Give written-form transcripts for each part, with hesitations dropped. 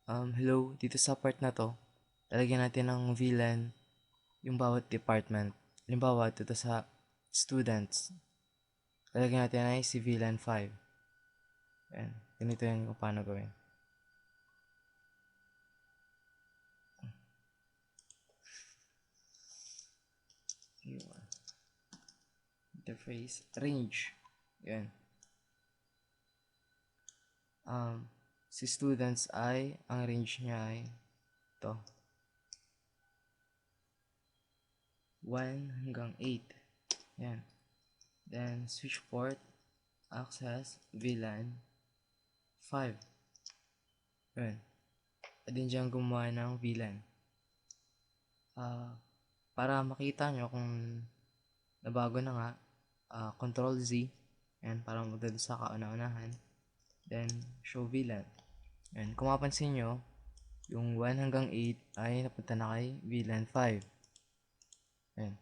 Hello, dito sa part na to, lalagyan natin ng VLAN yung bawat department. Halimbawa, dito sa students, lalagyan natin ay si VLAN 5. Ayan, ganito yan kung paano gawin. Interface, range. Yan. Si students ay, ang range niya ay ito. 1 hanggang 8. Yan. Then, switch port, access, VLAN, 5. Yan. Pwede dyan gumawa ng VLAN. Para makita nyo kung nabago na nga, Control Z, yan, para magdado sa kauna-unahan. Then, show VLAN. Yan, kung mapansin nyo, yung 1 hanggang 8 ay napunta na kay VLAN 5. Yan.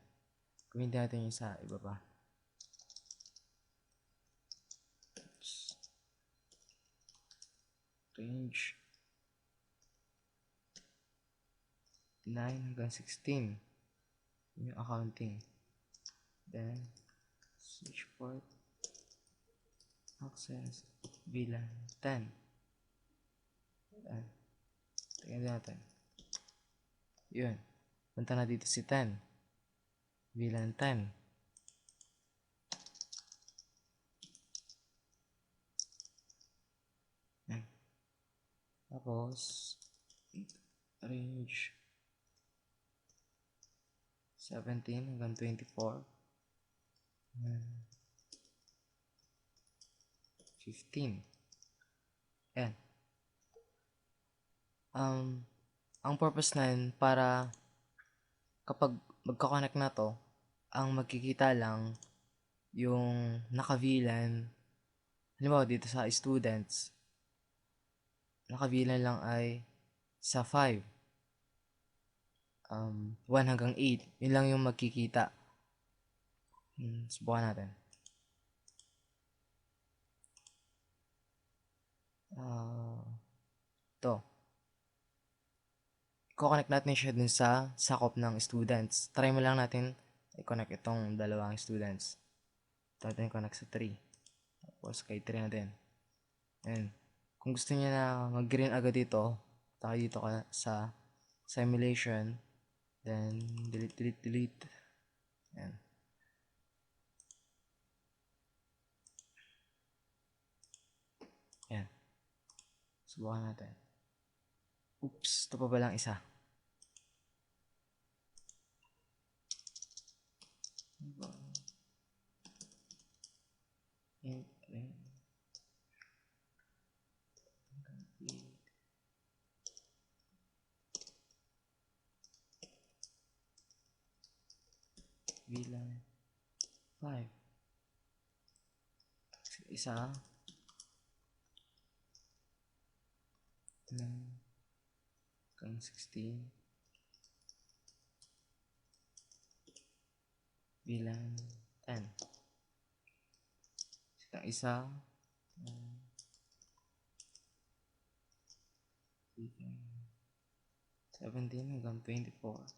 Gawin natin yung sa iba pa. Oops. Range 9 hanggang 16. Yung accounting. Then, switch port, access, VLAN 10. Yan. Tingnan natin. Yun. Punta na dito si 10. VLAN 10. Yan. Tapos, range 17 hanggang 24. 15. Yan. Ang purpose na yun, para kapag magka-connect na to, ang magkikita lang yung naka-VLAN. Halimbawa dito sa students, naka-VLAN lang ay sa 5. 1 hanggang 8. Yun lang yung magkikita. Subukan natin. Ito. I-connect natin siya dun sa sakop ng students. Try mo lang natin i-connect itong dalawang students. Ito natin i-connect sa 3. Tapos kay 3 natin. Ayan. Kung gusto niya na mag-green agad dito, tayo dito ka sa simulation. Then, delete. Ayan. Ayan. Subukan natin. Oops, ito pa ba lang isa? VLAN 5. Isa. 9 hanggang 16. VLAN 10. Itang isa. 17 hanggang 24.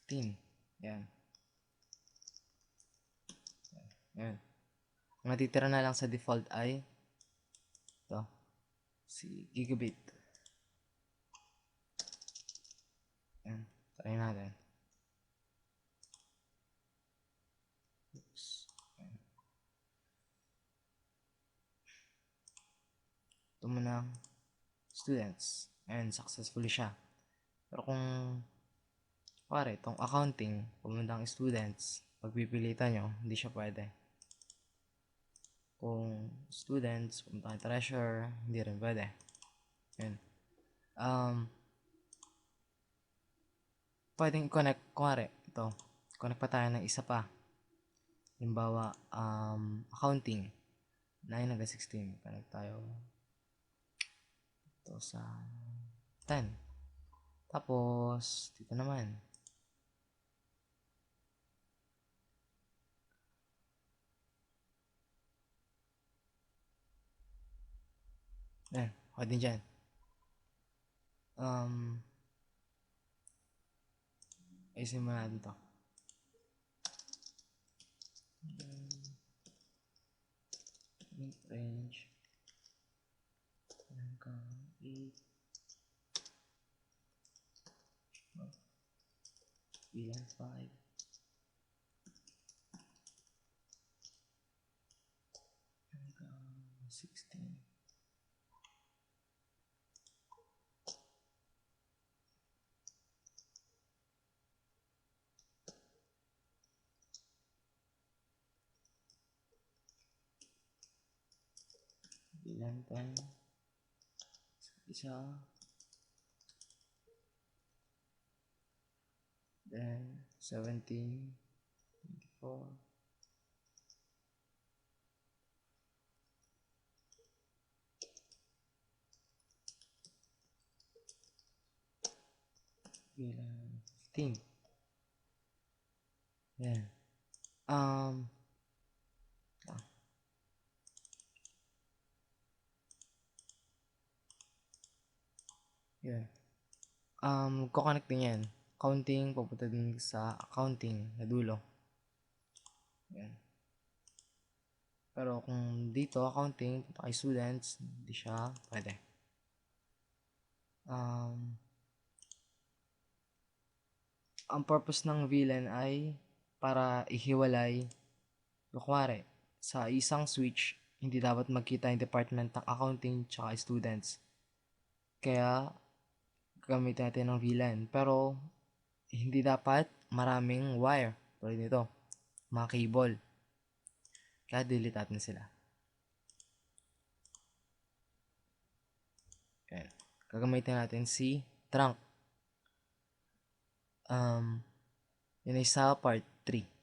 15. Yan. Yan. Ang natitira na lang sa default ay ito. Si Gigabit. Yan. Try natin. Oops. Yan. Ito muna students. Ayan, successfully siya. Pero kung pare, itong accounting, pumundang students, pagpipilitan nyo, hindi siya pwede. Kung students, pumunta kang treasurer, hindi rin pwede. Yan. Pwedeng connect, kuwari, ito, connect pa tayo ng isa pa. Halimbawa, accounting, 9 hanggang 16, connect tayo ito sa 10. Tapos, dito naman, Ayan, okay din dyan. Ayusin mo natin to. Range hanggang 8 bilang 5 hanggang 16 bilang 10 isa, then 17 24 bilang 15. Yan. Um, Yan. Kukonect din yan. Counting, papunta din sa accounting na dulo. Yan. Pero kung dito, accounting, punta kay students, hindi siya pwede. Ang purpose ng VLAN ay para ihiwalay, kuwari, sa isang switch, hindi dapat magkita yung department ng accounting tsaka students. Kaya, gamitin natin ng VLAN. Pero, hindi dapat maraming wire. Tulad nito, mga cable. Kaya, delete natin sila. Okay. Gagamitin natin si trunk. Yun ay sa part 3.